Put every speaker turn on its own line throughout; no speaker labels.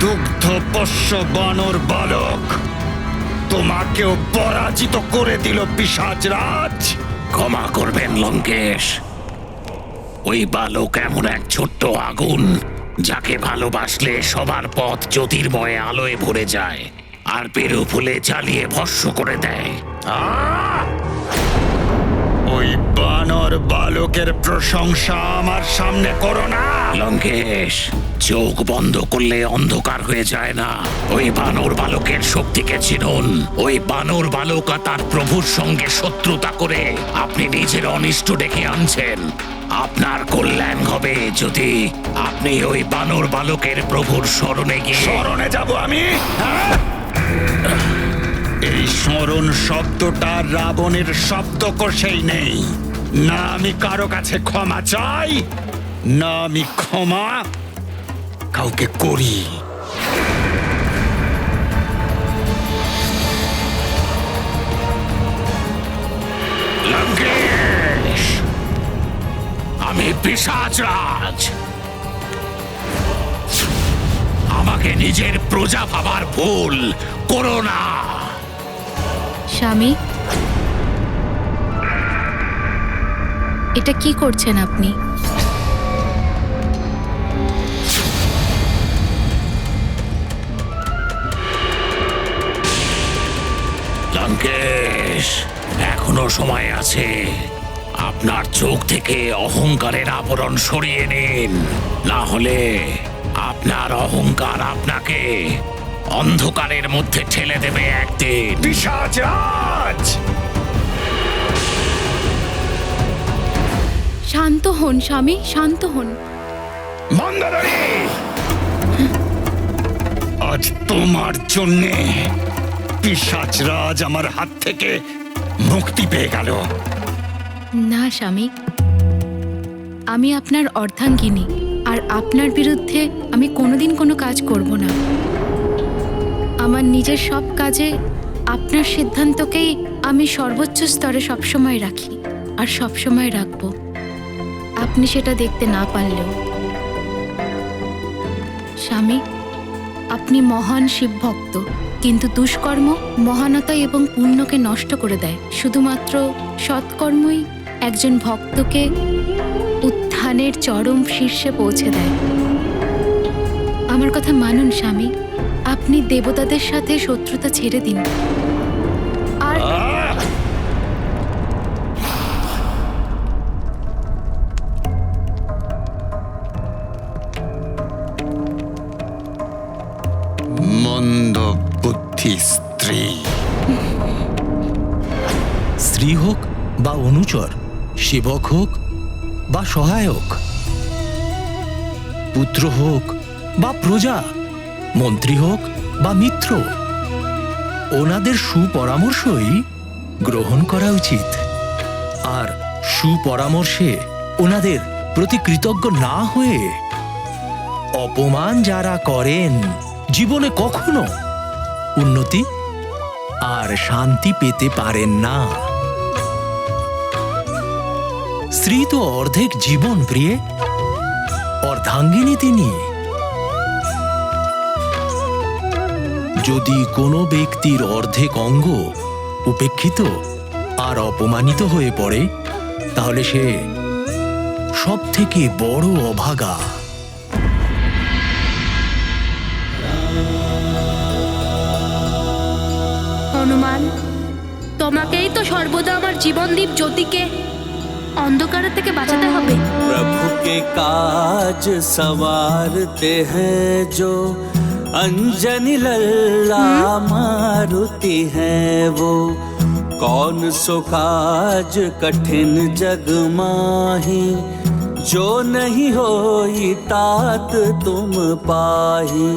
দুগ্ধ পোষ্য বানর বালক, তোমাকেও পরাজিত করে দিল পিশাচরাজ।
ক্ষমা করবেন লঙ্কেশ, ওই বালক এমন এক ছোট্ট আগুন যাকে ভালোবাসলে সবার পথ জ্যোতির্ময় আলোয় ভরে যায় আর পেরু ফুলে জ্বালিয়ে ভস্ম করে দেয়।
ওই বানর বালকের প্রশংসা আমার সামনে করো না।
লঙ্কেশ, চোখ বন্ধ করলে অন্ধকার হয়ে যায় না। ওই বানর বালকের শক্তিকে চিনুন। ওই বানর বালক তার প্রভুর সঙ্গে শত্রুতা করে আপনি নিজের অনিষ্ট ডেকে আনছেন। আপনার কল্যাণ হবে যদি আপনি ওই বানর বালকের প্রভুর শরণে গিয়ে।
স্মরণে যাব আমি? এই স্মরণ শব্দটা রাবণের শব্দকোষেই নেই। না আমি কারো কাছে ক্ষমা চাই, না আমি ক্ষমা কাউকে করি।
লঙ্কেশ, আমি পিশাচরাজ। আমাকে নিজের প্রজা ভাবার ভুল করো না।
স্বামী, এটা কি করছেন আপনি?
লঙ্কেশ, এখনো সময় আছে। আপনার চোখ থেকে অহংকারের আবরণ সরিয়ে নিন, না হলে আপনার অহংকার আপনাকে অন্ধকারের মধ্যে ঠেলে দেবে একদিন।
পিশাচরাজ!
শান্ত হন স্বামী, শান্ত হন।
মন্দারী, আজ তোমার জন্যে পিশাচরাজ আমার হাত থেকে মুক্তি পেয়ে গেল।
না স্বামী, আমি আপনার অর্ধাঙ্গিনী, আর আপনার বিরুদ্ধে আমি কোনোদিন কোনো কাজ করব না। আমার নিজের সব কাজে আপনার সিদ্ধান্তকেই আমি সর্বোচ্চ স্তরে সবসময় রাখি আর সবসময় রাখব, আপনি সেটা দেখতে না পারলেও। স্বামী, আপনি মহান শিবভক্ত, কিন্তু দুষ্কর্ম মহানতা এবং পুণ্যকে নষ্ট করে দেয়। শুধুমাত্র সৎকর্মই একজন ভক্তকে উত্থানের চরম শীর্ষে পৌঁছে দেয়। আমার কথা মানুন স্বামী, আপনি দেবতাদের সাথে শত্রুতা ছেড়ে দিন। আর
মন্দ বুদ্ধি স্ত্রী।
স্ত্রী হোক বা অনুচর, সেবক হোক বা সহায়ক, পুত্র হোক বা প্রজা, মন্ত্রী হোক বা মিত্র, ওনাদের সুপরামর্শই গ্রহণ করা উচিত। আর সুপরামর্শে ওনাদের প্রতি কৃতজ্ঞ না হয়ে অপমান যারা করেন, জীবনে কখনো উন্নতি আর শান্তি পেতে পারেন না। স্ত্রী তো অর্ধেক জীবন প্রিয়ে, অর্ধাঙ্গিনী তিনি। যদি কোনো ব্যক্তির অর্ধেক অঙ্গ উপেক্ষিত আর অপমানিত হয়ে পড়ে, তাহলে সে সব থেকে বড় অভাগা।
হনুমান, তোমাকেই তো সর্বদা আমার জীবনদীপ জ্যোতিকে অন্ধকার থেকে বাঁচাতে হবে।
प्रभु के काज सवारते हैं जो अंजनी लल्ला मारुति है वो। कौन सो काज कठिन जग माही जो नहीं होई तात तुम पाही।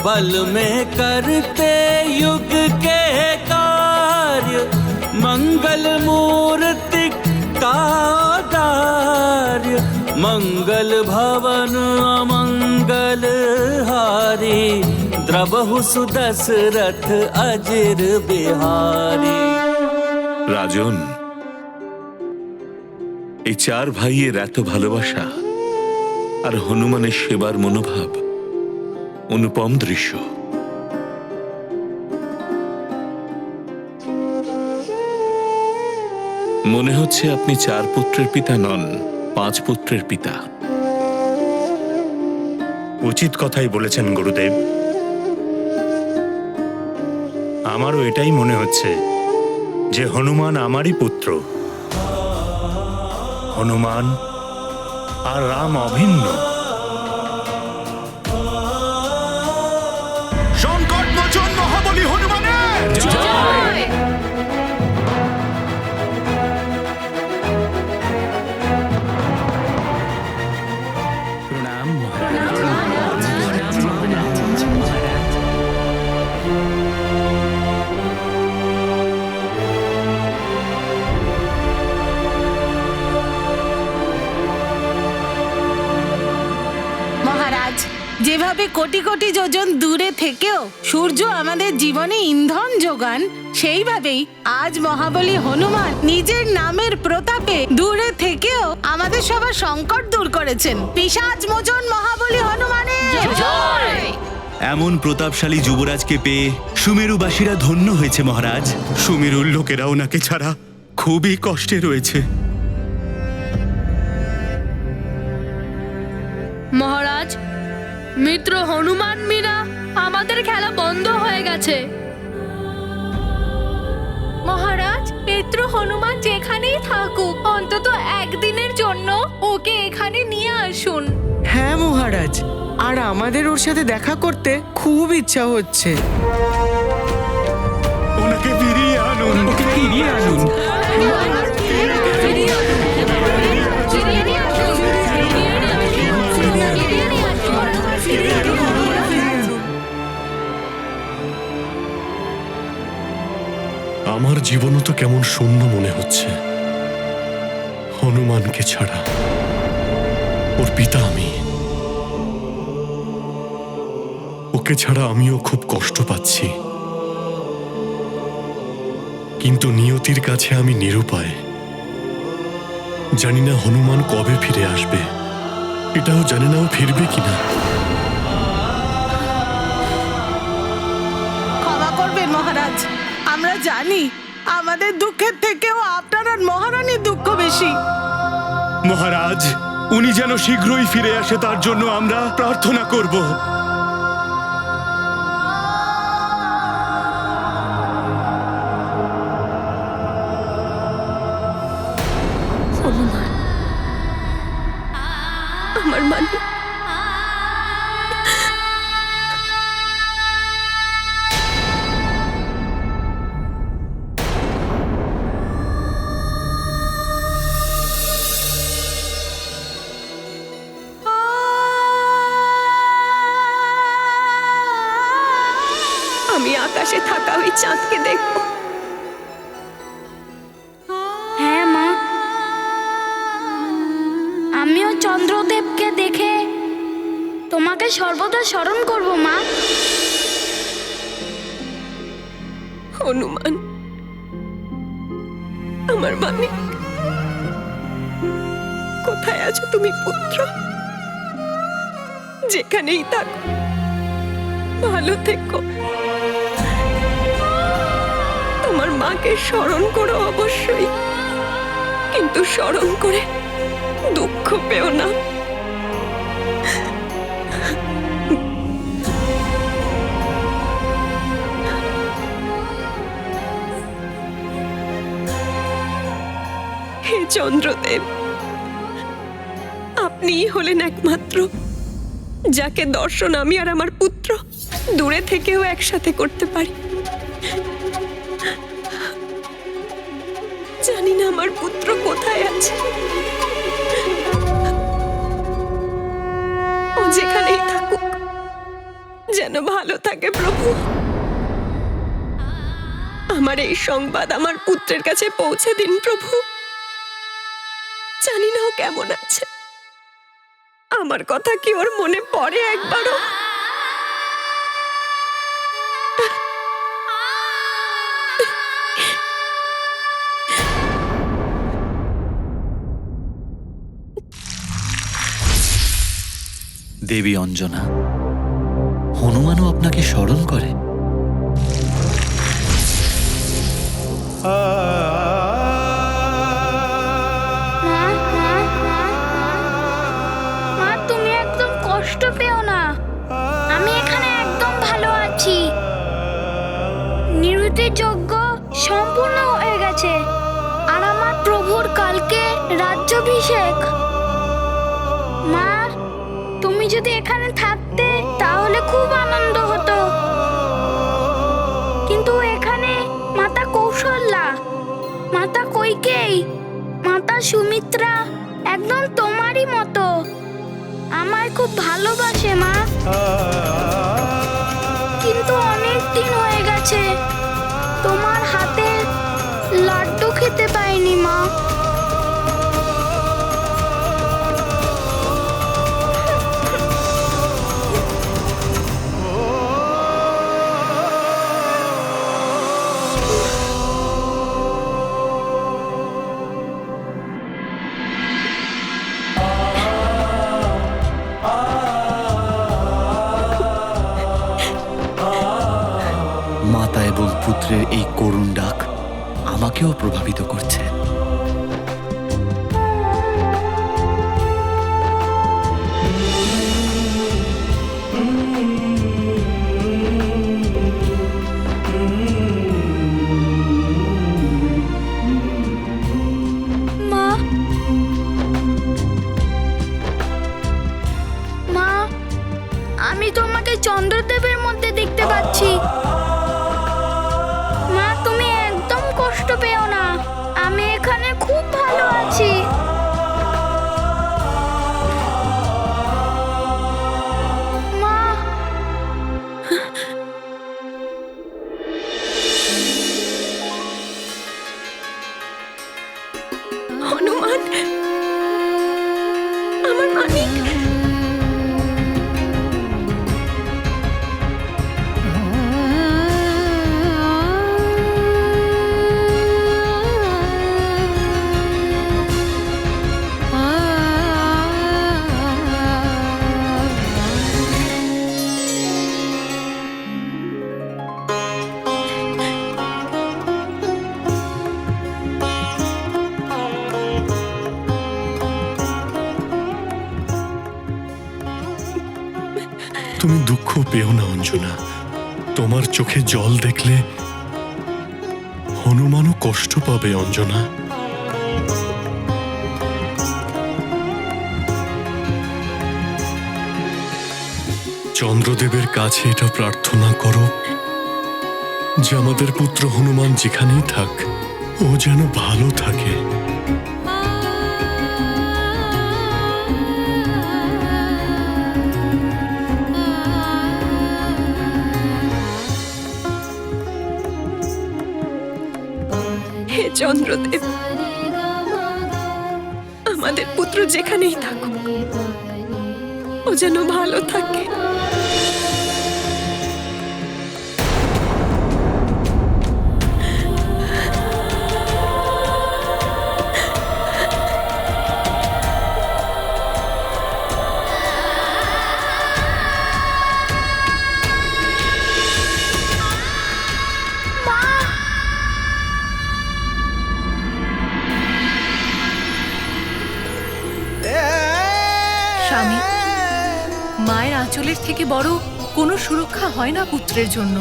बल में करते युग के कार्य मंगल मूर्ति का कार्य। मंगल भवन अमंगल हारी द्रबहु सुदशरथ अजिर बिहारी।
রাজন, এই চার ভাইয়ের এত ভালোবাসা আর হনুমানের সেবার মনোভাব অনুপম দৃশ্য। মনে হচ্ছে আপনি 4 পুত্রের পিতা নন, 5 পুত্রের পিতা।
উচিত কথাই বলেছেন গুরুদেব। আমারও এটাই মনে হচ্ছে যে হনুমান আমারই পুত্র। হনুমান আর রাম অভিন্ন।
সংকট মোচন মহাবলী হনুমানের
প্রণাম মহারাজ।
মহারাজ, যেভাবে কোটি কোটি যোজন দূরে থেকেও সূর্য আমাদের জীবনে ইন্ধন যোগান, সেইভাবেই আজ মহাবলী হনুমান নিজের নামের প্রতাপে দূরে থেকেও আমাদের সবার সংকট দূর করেছেন। পিশাচ মোচন মহাবলী হনুমানের জয়।
এমন প্রতাপশালী যুবরাজকে পেয়ে সুমেরুবাসীরা ধন্য হয়েছে মহারাজ।
সুমেরুর লোকেরা ওনাকে ছাড়া খুবই কষ্টে রয়েছে।
মহারাজ, মিত্র হনুমান বিনা আমাদের খেলা বন্ধ হয়ে গেছে। মহারাজ, মিত্র হনুমান যেখানেই থাকুক অন্তত একদিনের জন্য ওকে এখানে নিয়ে আসুন।
হ্যাঁ মহারাজ, আর আমাদের ওর সাথে দেখা করতে খুব ইচ্ছা হচ্ছে।
ওনাকে ফিরিয়ে আনুন, ওকে ফিরিয়ে আনুন।
আমার জীবনও তো কেমন শূন্য মনে হচ্ছে হনুমানকে ছাড়া। ওর পিতা আমি, ওকে ছাড়া আমিও খুব কষ্ট পাচ্ছি। কিন্তু নিয়তির কাছে আমি নিরুপায়। জানি না হনুমান কবে ফিরে আসবে, এটাও জানি না ও ফিরবে কিনা।
ক্ষমা করবেন মহারাজ, আমরা জানি আমাদের দুঃখের থেকেও আপনার আর মহারানীর দুঃখ বেশি।
মহারাজ, উনি যেন শীঘ্রই ফিরে আসে তার জন্য আমরা প্রার্থনা করব।
আমার মানে আমি আকাশে থাকা ওই চাঁদকে দেখব।
হ্যাঁ মা, আমিও চন্দ্রদেবকে দেখে তোমাকে সর্বদা স্মরণ করব মা।
হনুমান, আমার মানিক, কোথায় আছো তুমি পুত্র? যেখানেই থাকো ভালো থেকো। তোমার মাকে স্মরণ করো অবশ্যই, কিন্তু স্মরণ করে দুঃখ পেও না। হে চন্দ্রদেব, আপনিই হলেন একমাত্র যাকে দর্শন আমি আর আমার পুত্র দূরে থেকেও একসাথে করতে পারি। জানি না আমার পুত্র কোথায় আছে। ও যেখানেই থাকুক যেন ভালো থাকে প্রভু। আমার এই সংবাদ আমার পুত্রের কাছে পৌঁছে দিন প্রভু। জানি না ও কেমন আছে, আমার কথা কি ওর মনে পড়ে একবারও?
দেবী অঞ্জনা,
হনুমানও আপনাকে স্মরণ করে?
মা, তুমি একদম কষ্ট পেও না, আমি এখানে একদম ভালো আছি। নিরুতির যজ্ঞ সম্পূর্ণ হয়ে গেছে আর আমার প্রভুর কালকে রাজ্যাভিষেক। মা, তুমি যদি এখানে থাকতে তাহলে খুব আনন্দ হতো, কিন্তু এখানে মাতা কৌশল্যা, মাতা কইকেয়ী, মাতা সুমিত্রা একদম তোমারই মতো আমায় খুব ভালোবাসে মা। কিন্তু অনেক দিন হয়ে গেছে তোমার হাতে লাড্ডু খেতে পাইনি মা।
মাতা এবং পুত্রের এই করুণ ডাক আমাকেও প্রভাবিত করছে।
মা, মা, আমি তোমাকে চন্দ্রদেবের মধ্যে দেখতে পাচ্ছি। মা, তুমি একদম কষ্ট পেও না, আমি এখানে খুব ভালো আছি। মা,
হনুমান, আমার মানিক।
তুমি দুঃখ পেও না অঞ্জনা, তোমার চোখে জল দেখলে হনুমানও কষ্ট পাবে অঞ্জনা। চন্দ্রদেবের কাছে এটা প্রার্থনা করো যে আমাদের পুত্র হনুমান যেখানেই থাক, ও যেন ভালো থাকে।
হে চন্দ্রদেব, আমাদের পুত্র যেখানেই থাকুক, ও যেন ভালো থাকে।
স্বামী, মায়ের আঁচলের থেকে বড় কোনো সুরক্ষা হয় না পুত্রের জন্য,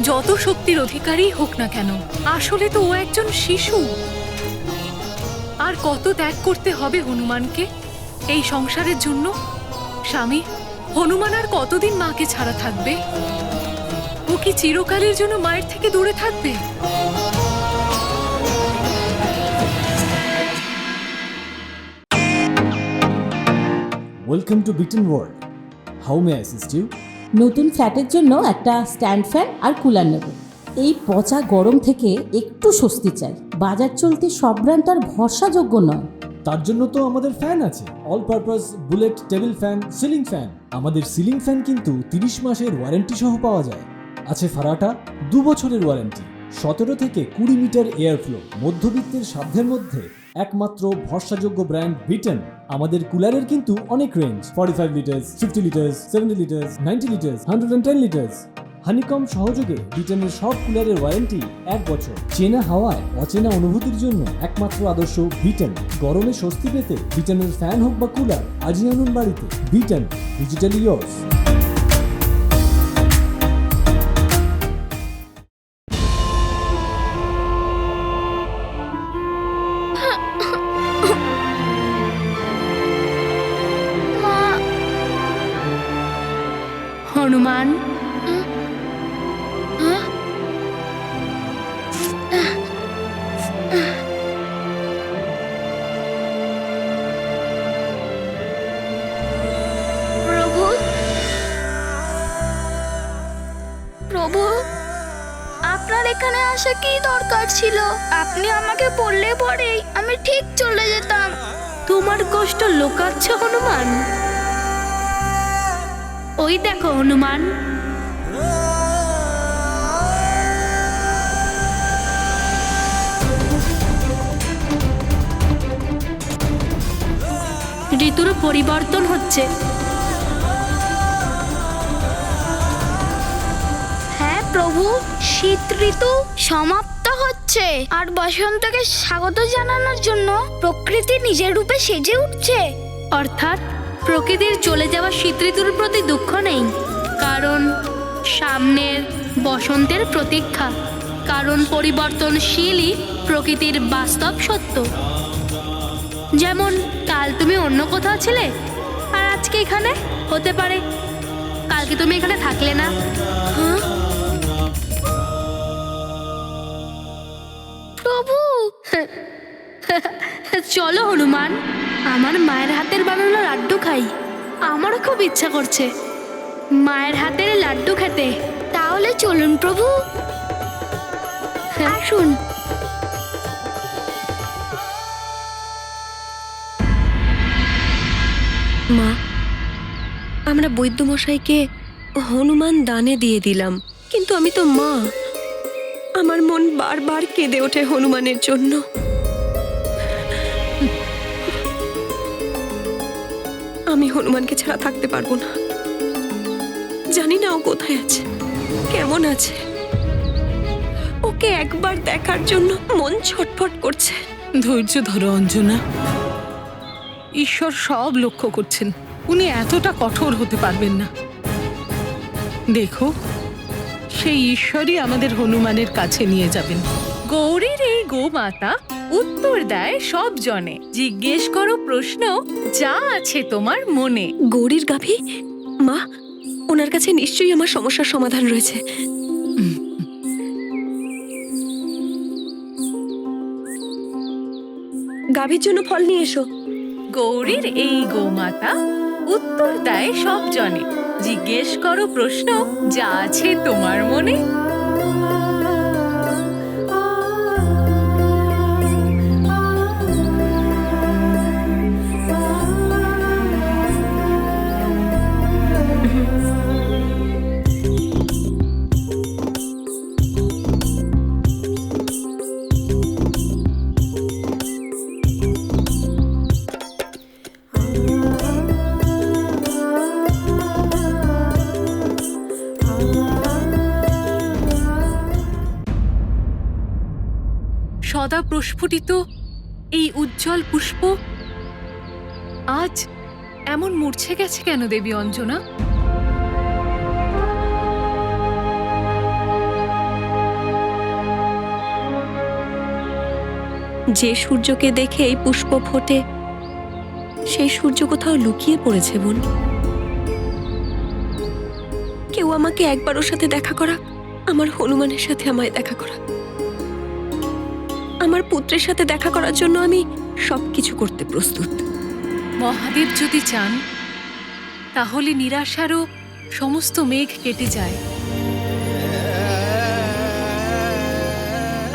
যত শক্তির অধিকারী হোক না কেন। আসলে তো ও একজন শিশু। আর কত ত্যাগ করতে হবে হনুমানকে এই সংসারের জন্য। স্বামী, হনুমান আর কতদিন মাকে ছাড়া থাকবে? ও কি চিরকালের জন্য মায়ের থেকে দূরে থাকবে?
ওয়েলকাম টু বিটেন world. How may I assist you?
নতুন ফ্ল্যাটের জন্য একটা স্ট্যান্ড ফ্যান আর কুলার নেব। এই পচা গরম থেকে একটু স্বস্তি চাই। বাজার চলতে সব ব্র্যান্ড আর ভরসাযোগ্য নয়।
তার জন্য তো আমাদের ফ্যান আছে, all purpose bullet table fan, ceiling fan. আমাদের সিলিং ফ্যান কিন্তু 30 মাসের ওয়ারেন্টি সহ পাওয়া যায়। আছে ফারাটা 2 বছরের ওয়ারেন্টি, 17 থেকে 20 মিটার এয়ার ফ্লো, মধ্যবিত্তের সাধ্যের মধ্যে একমাত্র ভরসাযোগ্য ব্র্যান্ড বিটেন। আমাদের কুলারের কিন্তু অনেক range, 45 litres, 50 litres, 70 litres, 90 litres, 110 litres. Honeycomb সহযোগে বিটেনের সব কুলারের ওয়ারেন্টি 1 বছর। চেনা হাওয়ায় অচেনা অনুভূতির জন্য একমাত্র আদর্শ বিটেন। গরমে স্বস্তি পেতে বিটেনের ফ্যান হোক বা কুলার, আজই আনুন বাড়িতে। Beaten, digitally years.
হনুমান,
প্রভু, প্রভু, আপনার এখানে আসা কি দরকার ছিল? আপনি আমাকে বললে পরেই আমি ঠিক চলে যেতাম।
তোমার কষ্ট লোকাচ্ছে হনুমান? ওই দেখো হনুমান, ঋতুর পরিবর্তন হচ্ছে।
হ্যাঁ প্রভু, শীত ঋতু সমাপ্ত হচ্ছে আর বসন্তকে স্বাগত জানানোর জন্য প্রকৃতি নিজের রূপে সেজে উঠছে।
অর্থাৎ প্রকৃতির চলে যাওয়া শীত ঋতুর প্রতি দুঃখ নেই, কারণ সামনের বসন্তের প্রতীক্ষা। কারণ পরিবর্তনশীলই প্রকৃতির বাস্তব সত্য। যেমন কাল তুমি অন্য কোথাও ছিলে আর আজকে এখানে, হতে পারে কালকে তুমি এখানে থাকলে না।
প্রভু,
চলো হনুমান, আমার মায়ের হাতের বানানো লাড্ডু খাই। আমারও খুব ইচ্ছা করছে মায়ের হাতের লাড্ডু খেতে।
তাহলে চলুন প্রভু, আসুন।
মা, আমরা বৈদ্যমশাইকে হনুমান দানে দিয়ে দিলাম, কিন্তু আমি তো মা। আমার মন বারবার কেঁদে ওঠে হনুমানের জন্য। আমি হনুমানকে ছাড়া থাকতে পারবো না। জানি না ও কোথায় আছে, কেমন আছে। ওকে একবার দেখার জন্য মন ছটফট করছে।
ধৈর্য ধরো অঞ্জনা, ঈশ্বর সব লক্ষ্য করছেন। উনি এতটা কঠোর হতে পারবেন না। দেখো, সেই ঈশ্বরই আমাদের হনুমানের কাছে নিয়ে যাবেন।
গৌরীর এই গোমাতা উত্তর দেয় সব জনে। জিজ্ঞেস করো প্রশ্ন, যা আছে তোমার মনে।
গৌরীর গাভী? মা, ওনার কাছে নিশ্চয়ই আমার সমস্যার সমাধান রয়েছে। গাভীর জন্য ফল নিয়ে এসো।
গৌরীর এই গোমাতা উত্তর দেয় সব জনে। জিজ্ঞেস করো প্রশ্ন, যা আছে তোমার মনে। সদা প্রস্ফুটিত এই উজ্জ্বল পুষ্প আজ এমন মূর্ছে গেছে কেন দেবী অঞ্জনা?
যে সূর্যকে দেখে এই পুষ্প ফোটে, সেই সূর্য কোথাও লুকিয়ে পড়েছে বোন। কেউ আমাকে একবার ওর সাথে দেখা করা, আমার হনুমানের সাথে আমায় দেখা করা। আমার পুত্রের সাথে দেখা করার জন্য আমি সবকিছু করতে প্রস্তুত।
মহাদেব যদি চান তাহলে নিরাশারও সমস্ত মেঘ কেটে যায়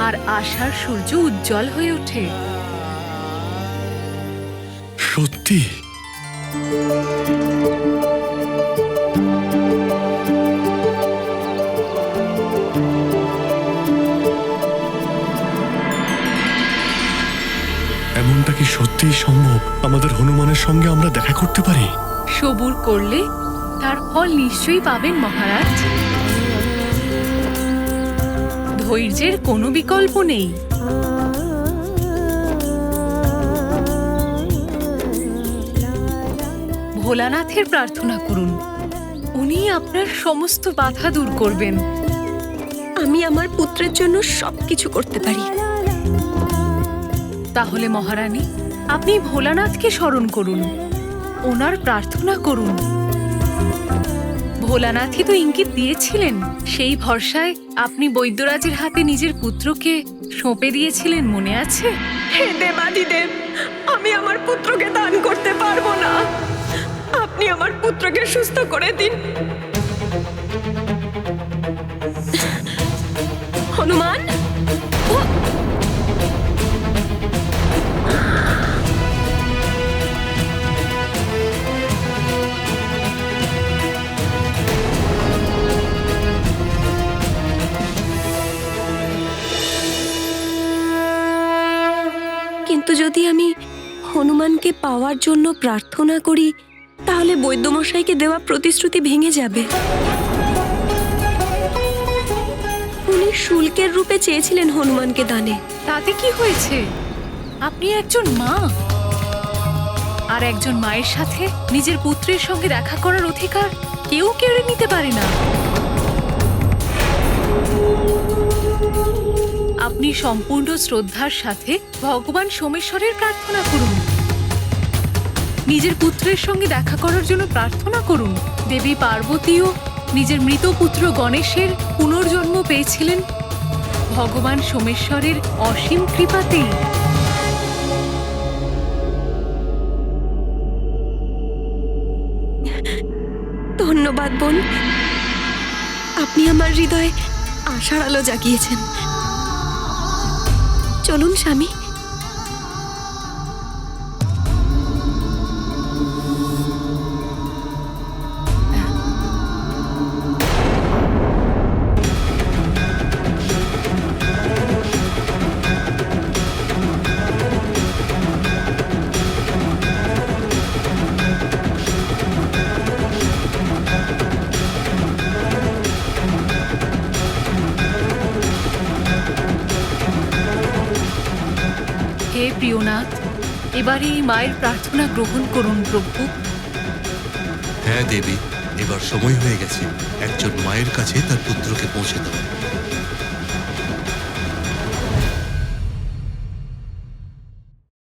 আর আশার সূর্য উজ্জ্বল হয়ে ওঠে।
সত্যি? এমনটা কি সত্যিই সম্ভব? আমাদের হনুমানের সঙ্গে আমরা দেখা করতে পারি?
সবুর করলে তার ফল নিশ্চয়ই পাবেন মহারাজ। ধৈর্যের কোনো বিকল্প নেই। ভোলানাথের প্রার্থনা করুন, উনি আপনার সমস্ত বাধা দূর করবেন।
আমি আমার পুত্রের জন্য সবকিছু করতে পারি।
তাহলে মহারানী, আপনি ভোলানাথকে স্মরণ করুন, ওনার প্রার্থনা করুন। ভোলানাথই তো ইঙ্গিত দিয়েছিলেন, সেই ভরসায় আপনি বৈদ্যরাজের হাতে নিজের পুত্রকে সঁপে দিয়েছিলেন, মনে আছে?
হে দেবাদিদেব, আমি আমার পুত্রকে দান করতে পারবো না। আপনি আমার পুত্রকে সুস্থ করে দিন। হনুমান, কিন্তু যদি আমি হনুমানকে পাওয়ার জন্য প্রার্থনা করি, তাহলে বৈদ্যমশাইকে দেওয়া প্রতিশ্রুতি ভেঙে যাবে। উনি শুল্কের রূপে চেয়েছিলেন হনুমানকে দানে।
তাতে কি হয়েছে? আপনি একজন মা, আর একজন মায়ের সাথে নিজের পুত্রের সঙ্গে দেখা করার অধিকার কেউ কেড়ে নিতে পারে না। আপনি সম্পূর্ণ শ্রদ্ধার সাথে ভগবান সোমেশ্বরের প্রার্থনা করুন, নিজের পুত্রের সঙ্গে দেখা করার জন্য প্রার্থনা করুন। দেবী পার্বতীও নিজের মৃত পুত্র গণেশের পুনর্জন্ম পেয়েছিলেন ভগবান সোমেশ্বরের অসীম কৃপাতেই।
ধন্যবাদ বোন, আপনি আমার হৃদয়ে আশার আলো জাগিয়েছেন। চলুন স্বামী।
হে প্রিয়নাথ, এবারে এই মায়ের প্রার্থনা গ্রহণ করুন প্রভু।
হ্যাঁ দেবী, এবার সময় হয়ে গেছে একজন মায়ের কাছে তার পুত্রকে পৌঁছে দেওয়া।